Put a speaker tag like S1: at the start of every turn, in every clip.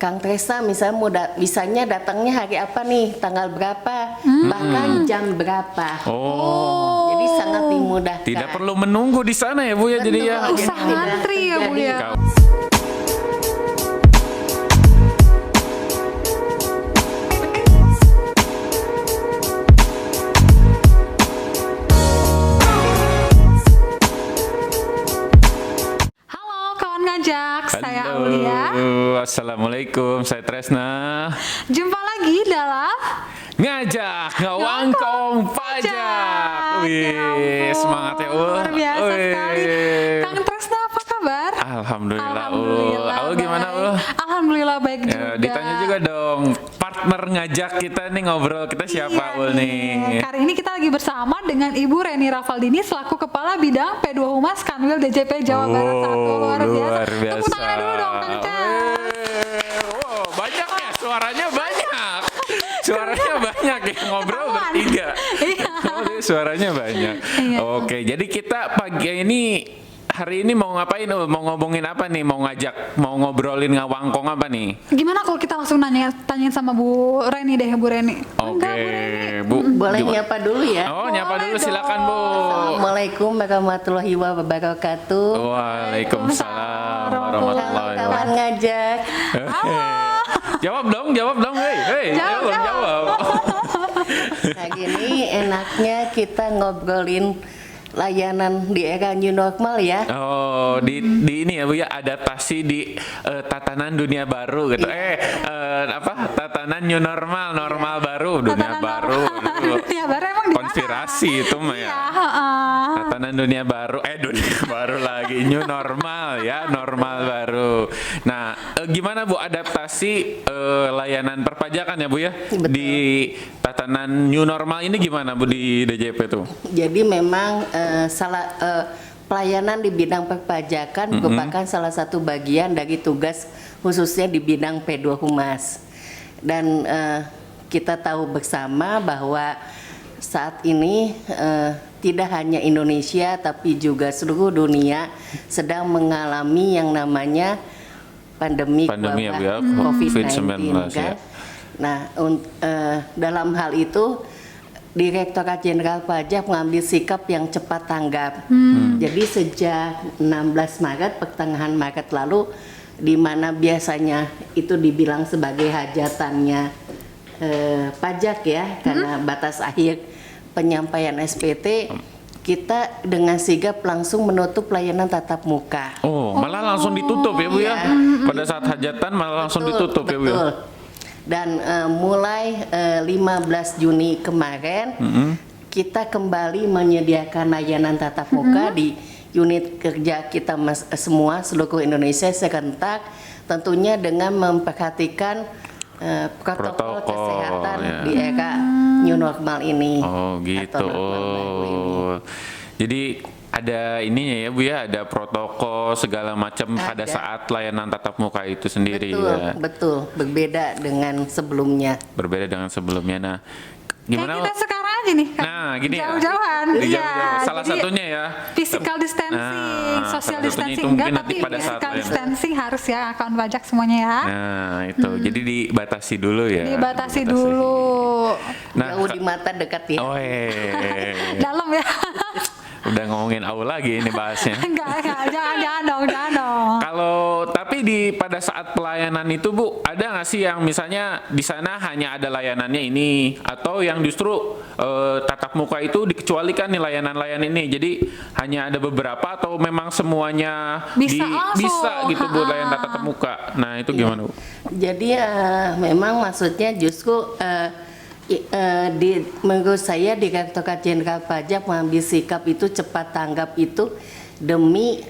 S1: Kang Tresna misalnya misalnya datangnya hari apa nih, tanggal berapa, bahkan jam berapa.
S2: Oh.
S1: Jadi sangat dimudahkan.
S2: Tidak perlu menunggu di sana ya Bu ya, jadi ya.
S1: Betul,
S3: Usah
S1: tidak
S3: antri ya Bu ya.
S2: Kau-
S3: Halo kawan ngajak, saya
S2: Halo,
S3: Aulia.
S2: Assalamualaikum, saya Tresna.
S3: Jumpa lagi dalam
S2: Ngajak ngawangkong pajak.
S3: Ya
S2: Wih,
S3: ampun,
S2: semangat ya Ul.
S3: luar biasa
S2: Wih.
S3: sekali. Kang Tresna apa kabar?
S2: Alhamdulillah Ul gimana
S3: baik.
S2: Ul?
S3: Alhamdulillah baik juga.
S2: Ya, ditanya juga dong, partner ngajak kita nih ngobrol, kita siapa
S3: Iya
S2: Ul nih?
S3: Kali ini kita lagi bersama dengan Ibu Reni Rafaldini selaku Kepala Bidang P2 Humas Kanwil DJP Jawa Barat 1. Luar biasa. Tepuk tangan dulu dong Kang Cak.
S2: Wow, banyak ya, suaranya banyak. Suaranya banyak ya, ngobrol
S3: Ketahuan.
S2: bertiga.
S3: Iya.
S2: Oh, jadi suaranya banyak.
S3: Iya.
S2: Oke, jadi kita pagi ini hari ini mau ngapain? Mau ngomongin apa nih? Mau ngobrolin ngawangkong apa nih?
S3: Gimana kalau kita langsung tanyain sama Bu Reni deh, Bu Reni.
S2: Oke,
S3: Enggak, Bu Reni.
S2: Bu.
S1: Boleh
S2: gimana?
S1: nyapa dulu ya.
S2: Oh, nyapa
S3: Boleh
S2: dulu silakan Bu.
S1: Assalamualaikum warahmatullahi wabarakatuh.
S2: Waalaikumsalam
S1: Halo
S2: warahmatullahi
S1: kawan
S2: wabarakatuh.
S1: ngajak.
S2: Jawab dong, hei, jawab.
S1: Nah gini enaknya kita ngobrolin layanan di era new normal ya.
S2: Oh, di ini ya Bu ya, adaptasi di tatanan dunia baru gitu. Tatanan new normal baru, dunia
S3: Tatanan
S2: baru.
S3: normal. Dunia baru emang di mana?
S2: Konspirasi itu mah ya.
S3: Iya, heeh.
S2: Tatanan dunia baru, dunia baru lagi, new normal ya, normal baru. Nah, gimana Bu adaptasi layanan perpajakan ya Bu ya?
S1: Betul.
S2: Di tatanan new normal ini gimana Bu di DJP tuh?
S1: Jadi memang pelayanan di bidang perpajakan merupakan salah satu bagian dari tugas khususnya di bidang P2 Humas. Dan kita tahu bersama bahwa saat ini tidak hanya Indonesia tapi juga seluruh dunia sedang mengalami yang namanya pandemi
S2: Ya Bu ya,
S1: COVID-19
S2: COVID-19
S1: kan.
S2: ya.
S1: Nah, dalam hal itu Direktorat Jenderal Pajak mengambil sikap yang cepat tanggap. Jadi sejak 16 Maret, pertengahan Maret lalu, di mana biasanya itu dibilang sebagai hajatannya pajak ya, karena batas akhir penyampaian SPT, kita dengan sigap langsung menutup layanan tatap muka.
S2: Oh, malah langsung ditutup ya Bu ya? Pada saat hajatan malah langsung ditutup ya Bu ya?
S1: Betul. Dan mulai 15 Juni kemarin kita kembali menyediakan layanan tatap muka di unit kerja kita semua seluruh Indonesia serentak, tentunya dengan memperhatikan protokol kesehatan
S2: ya.
S1: di era new normal ini.
S2: Oh gitu.
S1: Atau normal baru ini.
S2: Jadi ada ininya ya Bu ya, ada protokol segala macam pada
S1: Ada.
S2: saat layanan tatap muka itu sendiri
S1: Betul,
S2: ya.
S1: betul, berbeda dengan sebelumnya.
S2: Berbeda dengan sebelumnya. Nah, gimana?
S3: Kayak kita sekarang aja nih kan.
S2: Nah, gini ya.
S3: Jauh-jauhan.
S2: Di
S3: Iya,
S2: jauh-jauh. Salah
S3: jadi
S2: satunya ya.
S3: physical distancing,
S2: Nah,
S3: social
S2: salah satunya itu
S3: distancing enggak,
S2: mungkin nanti
S3: tapi
S2: pada saat
S3: physical
S2: layanan.
S3: distancing harus ya akun pajak semuanya ya.
S2: Nah, itu. Jadi dibatasi dulu ya.
S3: Dibatasi dulu.
S2: Nah,
S1: Jauh di mata, dekat ya.
S2: oh,
S3: Dalam ya.
S2: udah ngomongin AU lagi ini bahasnya.
S3: Enggak, jangan dong.
S2: Kalau tapi pada saat pelayanan itu Bu, ada nggak sih yang misalnya di sana hanya ada layanannya ini, atau yang justru tatap muka itu dikecualikan nih layanan-layanan ini, jadi hanya ada beberapa atau memang semuanya
S3: Bisa langsung.
S2: bisa gitu Bu layanan tatap muka. Nah itu gimana Bu?
S1: Jadi memang maksudnya justru menurut saya Direktorat Jenderal Pajak mengambil sikap itu cepat tanggap itu demi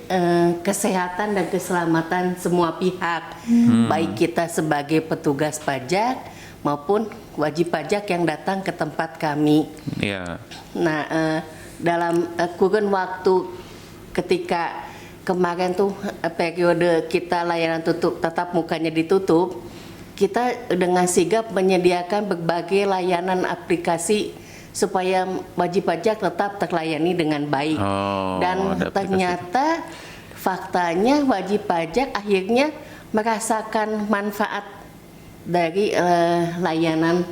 S1: kesehatan dan keselamatan semua pihak, baik kita sebagai petugas pajak maupun wajib pajak yang datang ke tempat kami.
S2: Iya.
S1: Nah, dalam kurun waktu ketika kemarin tuh periode kita layanan tatap mukanya ditutup, kita dengan sigap menyediakan berbagai layanan aplikasi supaya wajib pajak tetap terlayani dengan baik.
S2: Oh,
S1: Dan
S2: ada aplikasi.
S1: ternyata faktanya wajib pajak akhirnya merasakan manfaat dari layanan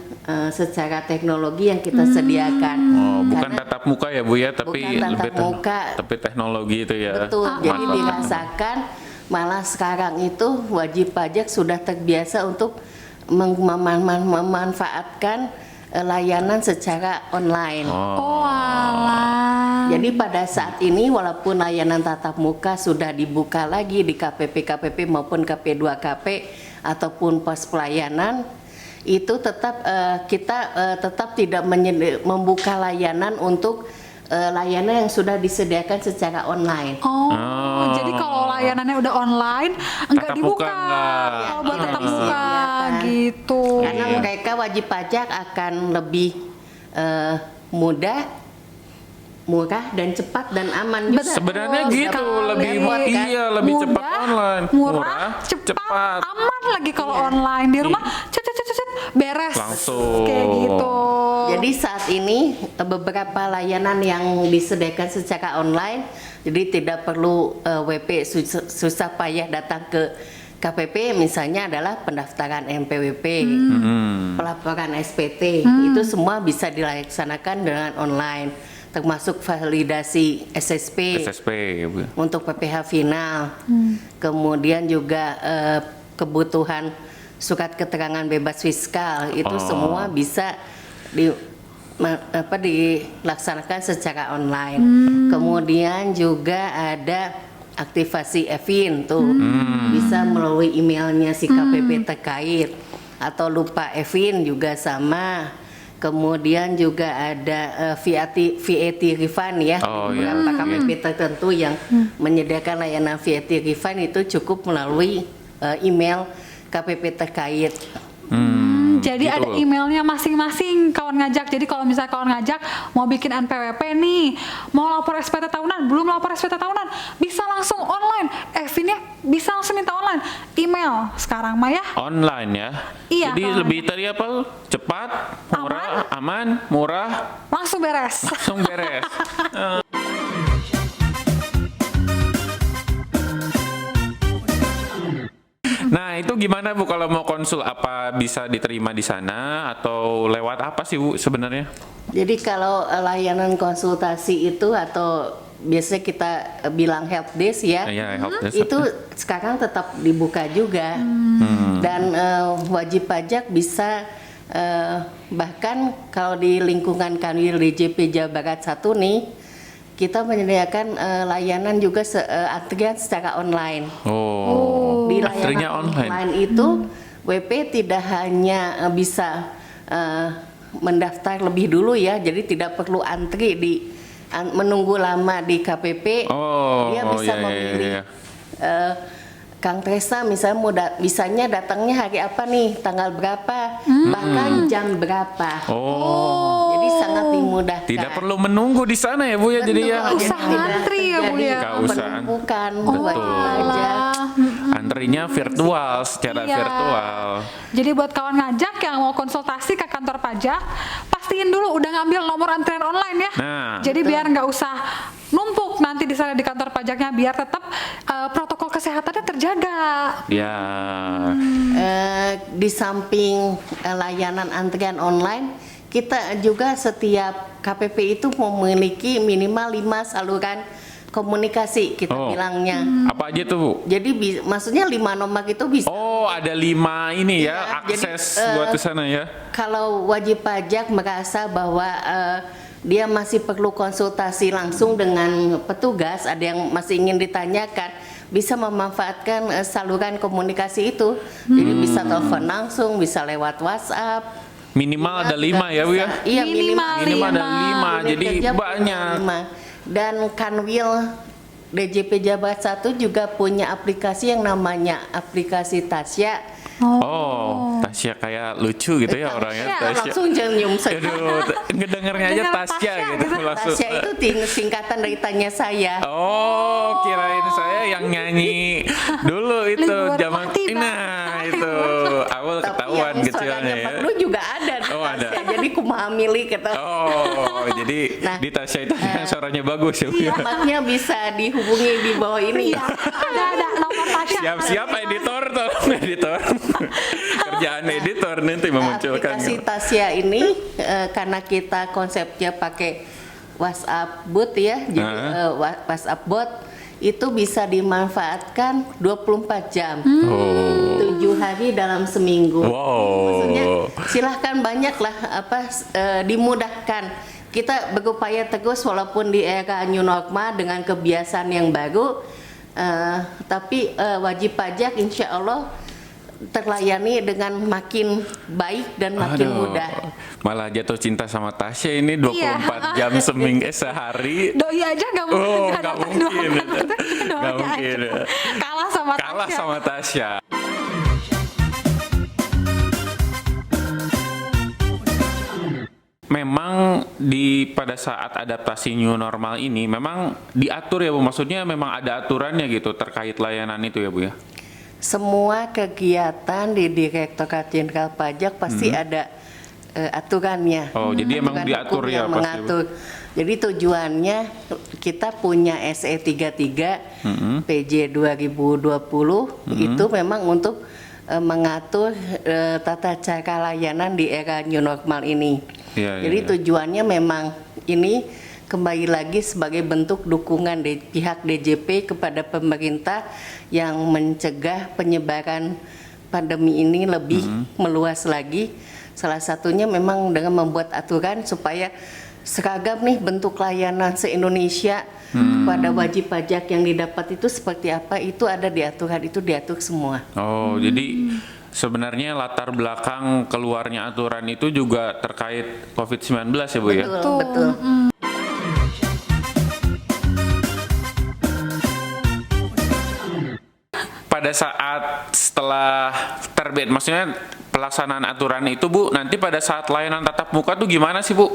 S1: secara teknologi yang kita sediakan.
S2: Oh, bukan
S1: Karena-
S2: tatap muka ya Bu ya, tapi
S1: Bukan tatap
S2: lebih
S1: muka.
S2: tapi teknologi itu ya.
S1: Betul, jadi
S2: manfaatkan.
S1: dirasakan malah sekarang itu wajib pajak sudah terbiasa untuk memanfaatkan layanan secara online.
S3: Oh alah.
S1: Jadi pada saat ini walaupun layanan tatap muka sudah dibuka lagi di KPP maupun KP2KP ataupun pos pelayanan, itu tetap kita tetap tidak membuka layanan untuk layanan yang sudah disediakan secara online.
S3: Oh, jadi kalau layanannya udah online enggak
S2: Tatap muka
S3: dibuka.
S2: enggak.
S3: Oh, buat tatap
S1: Iya.
S3: muka gitu.
S1: Karena
S2: Iya.
S1: mereka wajib pajak akan lebih mudah, murah dan cepat dan aman juga.
S2: Sebenarnya
S3: Betul
S2: gitu,
S3: sekali.
S2: lebih
S1: kan?
S2: iya lebih
S3: Mudah,
S2: cepat online.
S3: murah, cepat, aman lagi kalau online di rumah. Cet, cet, cet, cet, beres.
S2: Langsung.
S3: Kayak gitu.
S1: Jadi saat ini beberapa layanan yang disediakan secara online, jadi tidak perlu WP susah payah datang ke KPP, misalnya adalah pendaftaran NPWP, pelaporan SPT, itu semua bisa dilaksanakan dengan online, termasuk validasi SSP.
S2: SSP Bu.
S1: Untuk PPh final, kemudian juga kebutuhan surat keterangan bebas fiskal itu semua bisa dilaksanakan secara online. Kemudian juga ada aktivasi EVIN tuh, bisa melalui emailnya si KPP terkait, atau lupa EVIN juga sama. Kemudian juga ada VAT refund ya,
S2: Oh, iya.
S1: beberapa KPP tertentu yang menyediakan layanan VAT refund itu cukup melalui email KPP terkait.
S3: Jadi
S2: gitu.
S3: ada emailnya masing-masing kawan ngajak. Jadi kalau misalnya kawan ngajak mau bikin NPWP nih, mau lapor SPT tahunan, belum lapor SPT tahunan, bisa langsung online. EVIN-nya bisa langsung minta online. Email sekarang mah ya.
S2: Online ya.
S3: Iya,
S2: Jadi
S3: online.
S2: lebih tadi apa? Cepat, murah, aman, murah,
S3: Langsung beres.
S2: langsung beres. Nah itu gimana Bu kalau mau konsul, apa bisa diterima di sana atau lewat apa sih Bu sebenarnya?
S1: Jadi kalau layanan konsultasi itu atau biasanya kita bilang helpdesk ya,
S2: Iya, helpdesk.
S1: itu sekarang tetap dibuka juga. Dan wajib pajak bisa bahkan kalau di lingkungan Kanwil DJP Jawa Barat 1 nih, kita menyediakan layanan juga antrian secara online.
S2: Oh,
S1: Di
S2: antrinya
S1: layanan
S2: online.
S1: online itu WP tidak hanya bisa mendaftar lebih dulu ya, jadi tidak perlu antri menunggu lama di KPP.
S2: Oh,
S1: Dia bisa
S2: iya, iya,
S1: memilih
S2: iya.
S1: Kang Tresa misalnya misalnya datangnya hari apa nih, tanggal berapa, bahkan jam berapa.
S2: Oh,
S1: Jadi sangat dimudahkan.
S2: tidak perlu menunggu di sana ya Bu ya, jadi ya.
S3: Nggak usah ngantri ya, Bu, ya?
S2: Nggak usah.
S1: penumpukan
S2: Betul.
S1: wajib pajak.
S2: Antrinya virtual, secara
S3: Iya.
S2: virtual.
S3: Jadi buat kawan ngajak yang mau konsultasi ke kantor pajak, pastiin dulu udah ngambil nomor antrian online ya.
S2: Nah.
S3: Jadi biar nggak usah numpuk nanti di sana di kantor pajaknya, biar tetap protokol kesehatannya terjaga.
S2: Ya.
S1: Di samping layanan antrian online, kita juga setiap KPP itu memiliki minimal 5 saluran komunikasi kita
S2: Oh.
S1: bilangnya.
S2: Apa aja tuh Bu?
S1: Jadi maksudnya 5 nomor itu bisa.
S2: Oh, ada 5 ini
S1: Iya,
S2: ya,
S1: jadi,
S2: akses buat ke sana ya.
S1: Kalau wajib pajak merasa bahwa dia masih perlu konsultasi langsung dengan petugas, ada yang masih ingin ditanyakan, bisa memanfaatkan saluran komunikasi itu. Jadi bisa telepon langsung, bisa lewat WhatsApp.
S2: Minimal ada 5 ya Bu ya.
S1: Iya,
S3: Minimal
S2: Minimal ada 5,
S1: Unit
S2: jadi
S1: kerja punya
S2: banyak.
S1: 5. Dan Kanwil DJP Jawa Barat 1 juga punya aplikasi yang namanya aplikasi Tasya.
S2: Oh, Tasya kayak lucu gitu ya orangnya, Tasya.
S1: Langsung senyum saja.
S2: Aduh, ngedengernya aja
S3: Dengar
S2: Tasya
S3: Tasya
S2: gitu
S3: gitu.
S2: langsung.
S1: Tasya itu singkatan dari tanya saya.
S2: Oh, kirain saya yang nyanyi dulu itu
S3: Libur
S2: zaman
S3: tiba.
S2: nah itu awal
S1: Tapi
S2: ketahuan
S1: yang
S2: kecilnya
S1: suaranya
S2: ya.
S1: perlu juga ada.
S2: Oh, ada.
S1: Tasya. Jadi kumaha milih kata.
S2: Oh jadi
S1: Nah,
S2: di Tasya itu yang suaranya bagus ya Bu ya.
S1: Alamatnya bisa dihubungi di bawah ini.
S3: Iya, ada nomor Tasya.
S2: Siap-siap editor tolong editor. Kerjaan editor nanti memunculkan.
S1: Aplikasi Tasya ini karena kita konsepnya pakai WhatsApp bot ya, jadi WhatsApp bot itu bisa dimanfaatkan 24 jam. 7 hari dalam seminggu.
S2: Wow.
S1: Maksudnya silahkan banyaklah dimudahkan. Kita berupaya terus walaupun di era new normal dengan kebiasaan yang baru, tapi wajib pajak insya Allah terlayani dengan makin baik dan makin mudah.
S2: Malah jatuh cinta sama Tasya ini 24 jam sehari.
S3: Doi aja nggak mungkin
S2: Oh,
S3: nggak
S2: nggak
S3: datang
S2: mungkin.
S3: doang.
S2: Nggak mungkin.
S3: Kalah sama
S2: Kalah
S3: Tasya.
S2: sama Tasya. Memang pada saat adaptasi new normal ini memang diatur ya Bu, maksudnya memang ada aturannya gitu terkait layanan itu ya Bu ya.
S1: Semua kegiatan di Direktorat Jenderal Pajak pasti ada aturannya.
S2: Oh, jadi emang
S1: Aturan
S2: diatur
S1: hukum
S2: ya
S1: yang
S2: pasti, Bu?
S1: mengatur. Jadi tujuannya kita punya SE 33 PJ 2020 itu memang untuk mengatur tata cara layanan di era new normal ini.
S2: Iya,
S1: Jadi
S2: iya.
S1: tujuannya memang ini kembali lagi sebagai bentuk dukungan dari pihak DJP kepada pemerintah yang mencegah penyebaran pandemi ini lebih meluas lagi. Salah satunya memang dengan membuat aturan supaya seragam nih bentuk layanan se-Indonesia kepada wajib pajak yang didapat itu seperti apa, itu ada di aturan, itu diatur semua.
S2: Oh, jadi sebenarnya latar belakang keluarnya aturan itu juga terkait COVID-19 ya Bu ya?
S1: Betul, betul.
S2: Pada saat setelah terbit, maksudnya pelaksanaan aturan itu Bu, nanti pada saat layanan tatap muka tuh gimana sih Bu?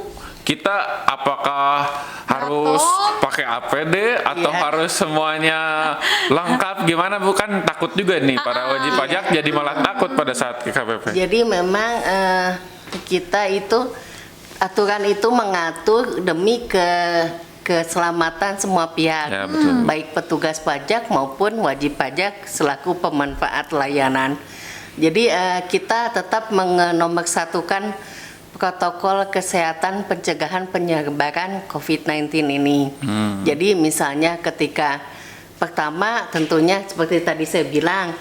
S2: Kita apakah harus pakai APD atau
S1: Iya.
S2: harus semuanya lengkap? Gimana Bu? Kan takut juga nih para wajib pajak jadi malah takut pada saat ke KPP.
S1: Jadi memang kita itu aturan itu mengatur demi keselamatan semua pihak,
S2: Ya, betul.
S1: baik petugas pajak maupun wajib pajak selaku pemanfaat layanan. Jadi kita tetap menomorsatukan protokol kesehatan pencegahan penyebaran COVID-19 ini. Jadi misalnya ketika pertama tentunya seperti tadi saya bilang,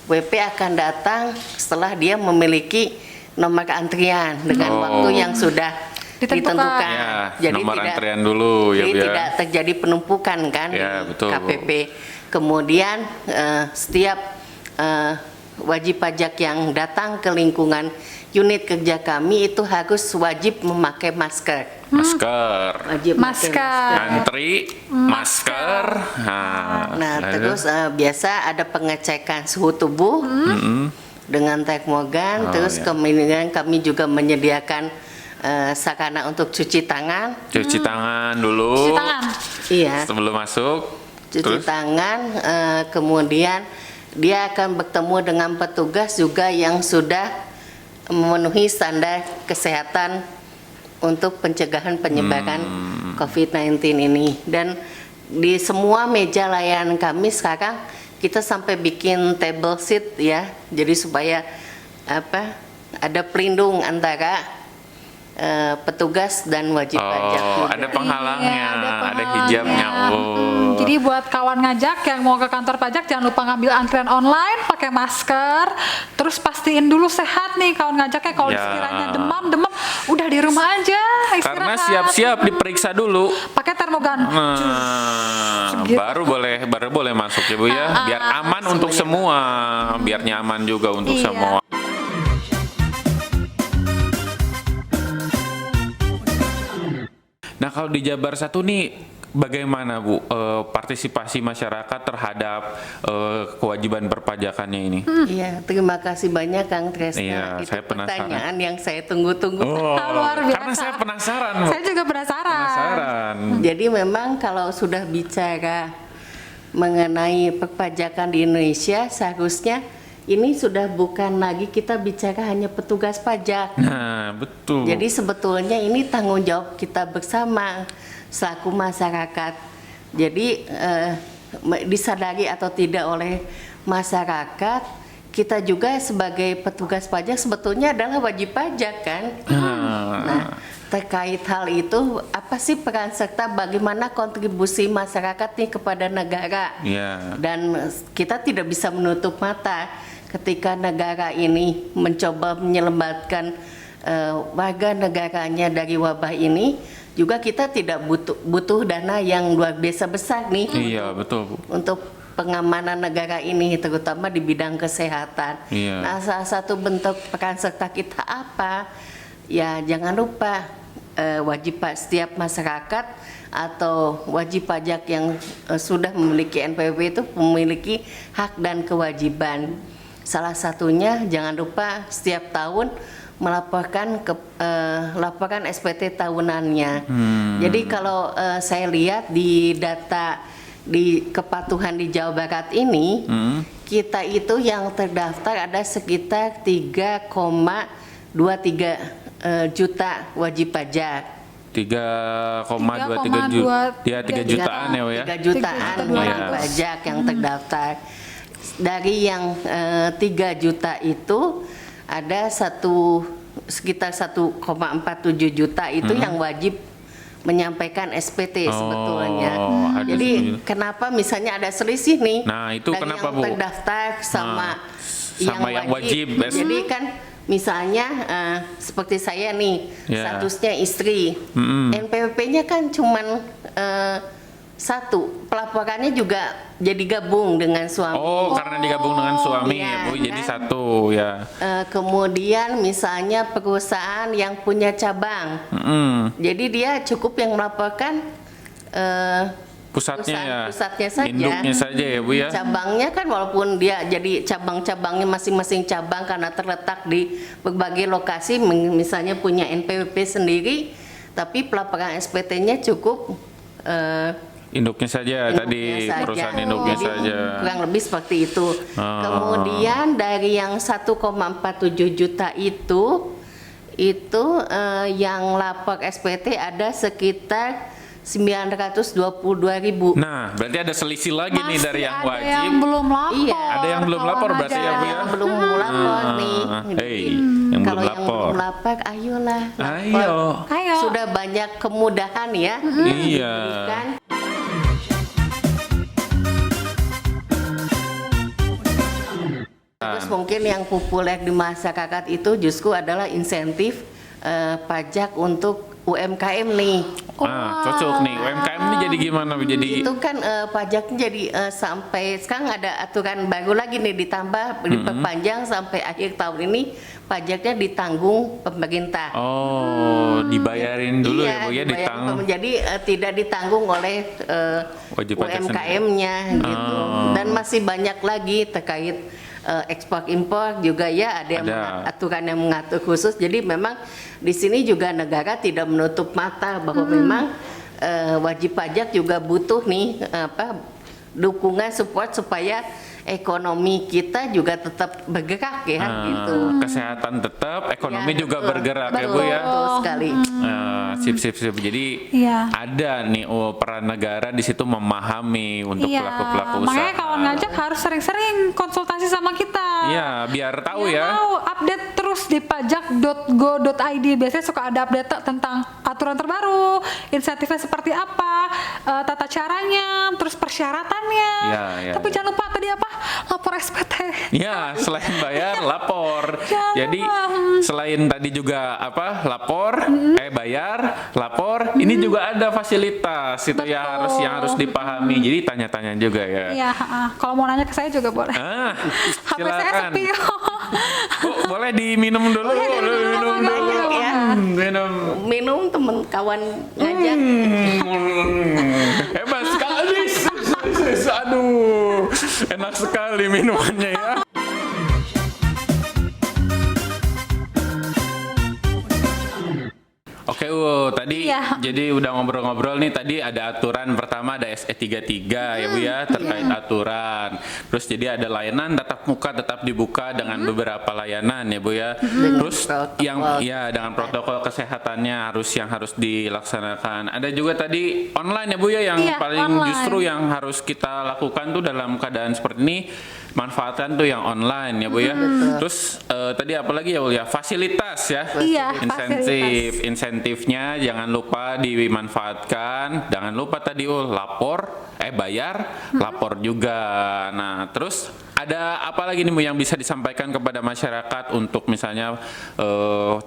S1: WP akan datang setelah dia memiliki nomor antrian dengan waktu yang sudah ditentukan.
S2: Ya, nomor antrian dulu ya,
S1: jadi
S2: Bu ya.
S1: tidak terjadi penumpukan kan
S2: Ya,
S1: di
S2: betul, Bu.
S1: KPP. Kemudian setiap wajib pajak yang datang ke lingkungan unit kerja kami itu harus wajib memakai masker.
S2: Masker,
S1: Wajib pakai
S3: Masker.
S2: antri, masker.
S1: Nah,
S2: lalu?
S1: terus biasa ada pengecekan suhu tubuh dengan termogan.
S2: Oh,
S1: Terus
S2: ya.
S1: kemudian kami juga menyediakan sarana untuk cuci tangan.
S2: Cuci tangan dulu.
S3: Cuci tangan.
S1: Iya,
S2: Sebelum masuk.
S1: cuci
S2: Terus?
S1: tangan. Kemudian dia akan bertemu dengan petugas juga yang sudah memenuhi standar kesehatan untuk pencegahan penyebaran COVID-19 ini. Dan di semua meja layanan kami sekarang kita sampai bikin table seat ya, jadi supaya ada pelindung antara petugas dan wajib pajak
S2: Oh,
S1: juga.
S2: ada penghalangnya,
S3: Iya, ada
S2: ada
S3: penghalangnya.
S2: hijabnya. Oh.
S3: Jadi buat kawan ngajak yang mau ke kantor pajak jangan lupa ngambil antrian online, pakai masker, terus pastiin dulu sehat nih kawan ngajaknya. Kalau
S2: Ya.
S3: sekiranya demam, udah di rumah aja
S2: Karena
S3: istirahat.
S2: siap-siap diperiksa dulu.
S3: Pakai termogan.
S2: Nah,
S3: Gitu.
S2: baru boleh masuk ya Bu ya. Biar aman untuk semua, biar nyaman juga untuk
S3: Iya.
S2: semua. Nah, kalau di Jabar Satu nih bagaimana Bu partisipasi masyarakat terhadap kewajiban perpajakannya ini?
S1: Iya, terima kasih banyak Kang Tresna.
S2: Iya,
S1: Itu
S2: saya penasaran.
S1: pertanyaan yang saya tunggu-tunggu.
S3: Luar biasa.
S2: Karena saya penasaran Bu.
S3: Saya juga penasaran.
S2: Penasaran.
S1: Jadi memang kalau sudah bicara mengenai perpajakan di Indonesia, seharusnya ini sudah bukan lagi kita bicara hanya petugas pajak.
S2: Nah, betul.
S1: Jadi sebetulnya ini tanggung jawab kita bersama selaku masyarakat. Jadi disadari atau tidak oleh masyarakat, kita juga sebagai petugas pajak sebetulnya adalah wajib pajak kan. Nah, terkait hal itu, apa sih peran serta bagaimana kontribusi masyarakat nih kepada negara?
S2: Iya.
S1: Dan kita tidak bisa menutup mata ketika negara ini mencoba menyelamatkan warga negaranya dari wabah ini, juga kita tidak butuh dana yang luar biasa besar nih.
S2: Iya, betul, Bu.
S1: Untuk pengamanan negara ini, terutama di bidang kesehatan.
S2: Iya.
S1: Nah, salah satu bentuk peran serta kita apa? Ya, jangan lupa wajib setiap masyarakat atau wajib pajak yang sudah memiliki NPWP itu memiliki hak dan kewajiban. Salah satunya jangan lupa setiap tahun melaporkan laporan SPT tahunannya. Jadi kalau saya lihat di data di kepatuhan di Jawa Barat ini, kita itu yang terdaftar ada sekitar 3,23 juta wajib pajak.
S2: 3,23 juta. Ya, 3 jutaan ya, Bu ya.
S1: 3 jutaan
S3: 3
S1: wajib
S2: juta.
S1: pajak yang terdaftar. Dari yang 3 juta itu ada sekitar 1,47 juta itu yang wajib menyampaikan SPT sebetulnya. Jadi kenapa misalnya ada selisih nih?
S2: Nah, itu
S1: dari
S2: kenapa,
S1: yang
S2: Bu?
S1: terdaftar sama
S2: yang wajib.
S1: Jadi kan misalnya seperti saya nih, statusnya istri, NPWP-nya kan cuman satu, pelaporannya juga jadi gabung dengan suami.
S2: Oh, karena digabung dengan suami
S1: Iya,
S2: ya, Bu, jadi
S1: kan?
S2: satu ya.
S1: Kemudian misalnya perusahaan yang punya cabang, jadi dia cukup yang melaporkan
S2: Pusatnya ya.
S1: pusatnya saja.
S2: Induknya saja ya, Bu ya.
S1: Cabangnya kan walaupun dia jadi cabang-cabangnya masing-masing cabang karena terletak di berbagai lokasi, misalnya punya NPWP sendiri, tapi pelaporan SPT-nya cukup
S2: Induknya saja tadi, perusahaan induknya
S1: Jadi,
S2: saja.
S1: kurang lebih seperti itu. Kemudian dari yang 1,47 juta itu yang lapor SPT ada sekitar 922.000.
S2: Nah, berarti ada selisih lagi nih dari yang
S3: Masih ada
S2: wajib.
S3: yang belum lapor.
S1: Iya.
S2: Ada yang belum lapor
S3: kawan
S2: berarti ya,
S3: ngajak.
S2: Bu ya?
S1: Yang belum lapor nih.
S2: Hey, yang belum
S1: Kalau yang
S2: lapor.
S1: belum lapor, ayolah. lapor.
S2: Ayo.
S3: Ayo.
S1: Sudah banyak kemudahan ya.
S2: Iya.
S1: diberikan. Terus mungkin yang populer di masyarakat itu justru adalah insentif pajak untuk UMKM nih.
S2: Ah, cocok nih. UMKM ini jadi gimana, Bu? Jadi
S1: Itu kan pajaknya jadi sampai sekarang ada aturan baru lagi nih, ditambah diperpanjang sampai akhir tahun ini pajaknya ditanggung pemerintah.
S2: oh, dibayarin dulu ya, Bu ya,
S1: dibayar
S2: ditanggung.
S1: Jadi tidak ditanggung oleh
S2: Wajib pajak
S1: UMKM-nya gitu. Dan masih banyak lagi terkait ekspor impor juga ya, ada yang aturan yang mengatur khusus. Jadi memang di sini juga negara tidak menutup mata bahwa memang wajib pajak juga butuh nih dukungan support supaya ekonomi kita juga tetap bergerak ya gitu.
S2: Kesehatan tetap, ekonomi
S1: Ya,
S2: juga
S1: betul.
S2: bergerak ya, Bu
S1: Betul,
S2: ya.
S1: betul sekali.
S2: Sip. Jadi
S3: Iya.
S2: ada nih peran negara di situ memahami untuk
S3: Iya,
S2: pelaku-pelaku usaha.
S3: makanya kawan ngajak harus sering-sering konsultasi sama kita.
S2: Iya, biar tahu
S3: Biar
S2: ya.
S3: tahu, update terus di pajak.go.id. Biasanya suka ada update tentang aturan terbaru, insentifnya seperti apa, tata caranya, terus persyaratannya.
S2: Iya.
S3: Tapi jangan lupa tadi apa? Lapor SPT.
S2: Ya, selain bayar, lapor.
S3: Jangan
S2: Jadi
S3: lupa.
S2: selain tadi juga lapor, bayar, lapor. Ini juga ada fasilitas itu ya
S3: Betul.
S2: yang harus dipahami. Jadi tanya-tanya juga ya.
S3: Iya, kalau mau nanya ke saya juga boleh. HP saya
S2: Silakan.
S3: sepi.
S2: Bu, boleh diminum dulu. Minum dulu.
S1: Banyak ya.
S2: Minum.
S1: Minum temen kawan ngajak.
S2: Hebat sekali. Aduh, enak sekali minumannya ya. Oke, tadi
S3: Iya.
S2: jadi udah ngobrol-ngobrol nih, tadi ada aturan pertama ada SE 33 ya Bu ya, terkait aturan. Terus jadi ada layanan tatap muka tetap dibuka dengan beberapa layanan ya Bu ya. Terus
S1: protokol.
S2: yang ya dengan protokol kesehatannya harus dilaksanakan. Ada juga tadi online ya Bu ya, yang
S3: Iya,
S2: paling
S3: online.
S2: justru yang harus kita lakukan tuh dalam keadaan seperti ini, manfaatkan tuh yang online ya Bu ya. Terus tadi apalagi ya Bu ya, fasilitas ya.
S3: Iya,
S2: Insentifnya jangan lupa dimanfaatkan. Jangan lupa tadi bayar, lapor juga. Nah, terus ada apa lagi nih Bu yang bisa disampaikan kepada masyarakat untuk misalnya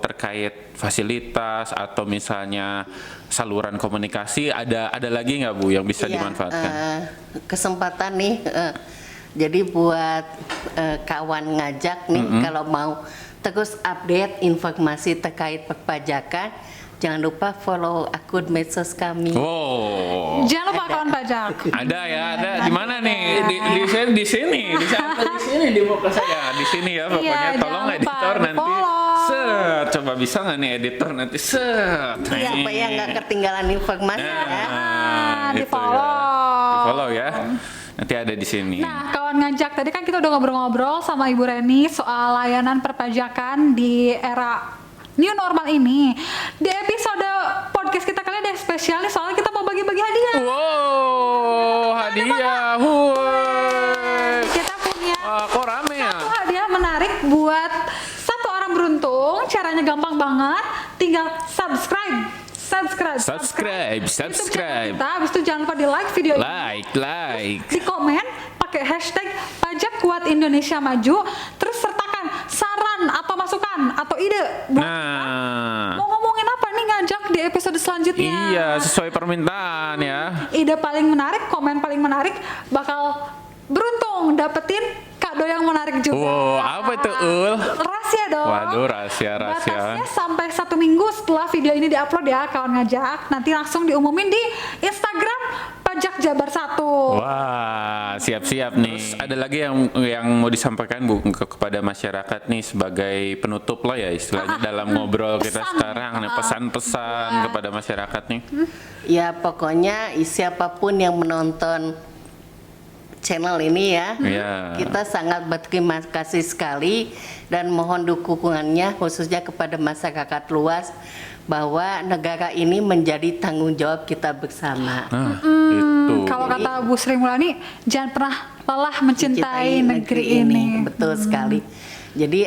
S2: terkait fasilitas atau misalnya saluran komunikasi, ada lagi nggak Bu yang bisa
S1: Iya,
S2: dimanfaatkan?
S1: kesempatan nih, jadi buat kawan ngajak nih, kalau mau terus update informasi terkait perpajakan, jangan lupa follow akun medsos kami.
S2: Wow.
S3: Jangan lupa kawan pajak.
S2: Ada di mana nih? Di sini di muka saya, di sini ya pokoknya.
S3: Iya,
S2: Tolong
S3: jangan lupa
S2: editor nanti
S3: di-follow.
S2: set, coba bisa nggak nih editor nanti set.
S1: Supaya nggak ketinggalan informasi ya.
S2: Gitu di-follow ya. Nanti ada di sini.
S3: Nah, kawan ngajak, tadi kan kita udah ngobrol-ngobrol sama Ibu Reni soal layanan perpajakan di era new normal ini. Di episode podcast kita kali ada spesial nih, soalnya kita mau bagi-bagi hadiah.
S2: Wow, hadiah. Wuih.
S3: Kita punya
S2: Kok rame ya?
S3: satu hadiah menarik buat satu orang beruntung. Caranya gampang banget, tinggal subscribe.
S2: Subscribe.
S3: YouTube channel kita, habis itu jangan lupa di like video ini.
S2: Like.
S3: Di komen pakai hashtag pajak kuat Indonesia maju, terus sertakan saran atau masukan atau ide buat
S2: Nah.
S3: mau ngomongin apa nih ngajak di episode selanjutnya.
S2: Iya, sesuai permintaan ya.
S3: Ide paling menarik, komen paling menarik bakal beruntung dapetin kado yang menarik juga.
S2: Wow, apa itu, Ul?
S3: Rahasia dong.
S2: Waduh, rahasia.
S3: Batasnya sampai 1 minggu setelah video ini diupload ya kawan ngajak. Nanti langsung diumumin di Instagram Pajak Jabar 1.
S2: Wah, siap-siap nih. Terus ada lagi yang mau disampaikan Bu kepada masyarakat nih sebagai penutup lah ya istilahnya dalam ngobrol kita
S3: pesan.
S2: sekarang. Nah, pesan-pesan kepada masyarakat nih.
S1: Ya pokoknya siapapun yang menonton channel ini ya,
S2: Iya.
S1: kita sangat berterima kasih sekali dan mohon dukungannya khususnya kepada masyarakat luas bahwa negara ini menjadi tanggung jawab kita bersama.
S2: Nah, itu.
S3: Kalau kata Bu Sri Mulyani, jangan pernah lelah mencintai negeri ini.
S1: Betul sekali. Jadi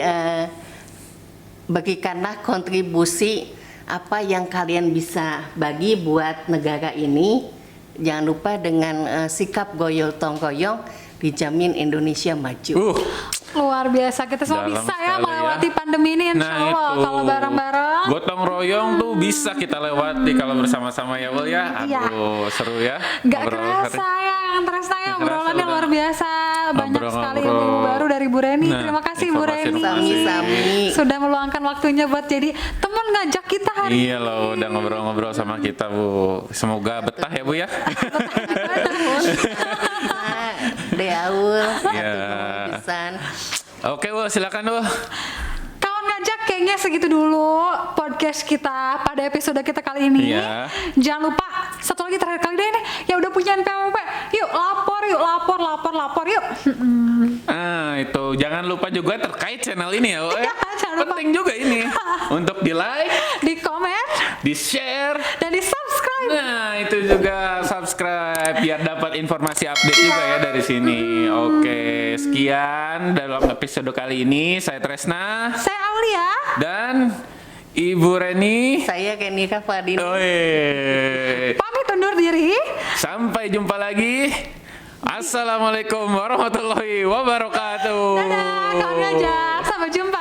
S1: bagikanlah kontribusi apa yang kalian bisa bagi buat negara ini. Jangan lupa dengan sikap goyong royong dijamin Indonesia maju.
S3: Luar biasa, kita semua
S2: Dalam
S3: bisa ya
S2: sekali
S3: melewati
S2: ya.
S3: pandemi ini insya
S2: Nah,
S3: Allah
S2: itu.
S3: kalau bareng-bareng.
S2: Gotong royong tuh bisa kita lewati kalau bersama-sama ya, Wul ya.
S3: Iya.
S2: Aduh, seru ya.
S3: Gak
S2: Ngobrol
S3: kerasa
S2: hari.
S3: ya, terasa ya
S2: Nggak
S3: obrolannya
S2: kerasa,
S3: luar biasa. Banyak
S2: Ngobrol-ngobrol.
S3: sekali ilmu baru dari Bu Reni.
S2: Nah,
S3: Terima kasih Bu
S2: informasi
S3: Reni.
S1: Sami-sami.
S3: Sudah meluangkan waktunya buat jadi teman ngajak kita hari
S2: Iya loh, udah ngobrol-ngobrol sama kita Bu. Semoga betah ya Bu ya.
S1: Deaul,
S2: Iya.
S1: pesan.
S2: Oke Bu, silakan Bu.
S3: Kawan ngajak, kayaknya segitu dulu podcast kita pada episode kita kali ini.
S2: Iya.
S3: Jangan lupa satu lagi terakhir kali deh nih, yang udah punya NPWP, yuk lapor yuk.
S2: Ah, itu jangan lupa juga terkait channel ini ya Bu.
S3: Iya, jangan lupa.
S2: Penting juga ini untuk di like,
S3: Di komen
S2: di share.
S3: dan di subscribe.
S2: Nah, itu juga subscribe biar dapat informasi update juga ya dari sini. Oke, sekian dalam episode kali ini. Saya Tresna
S3: Saya Aulia.
S2: dan Ibu Reni.
S1: Saya Kenika Fadini.
S3: Pamit undur diri.
S2: Sampai jumpa lagi. Assalamualaikum warahmatullahi wabarakatuh.
S3: Dadah, kawan ngajak. Sampai jumpa.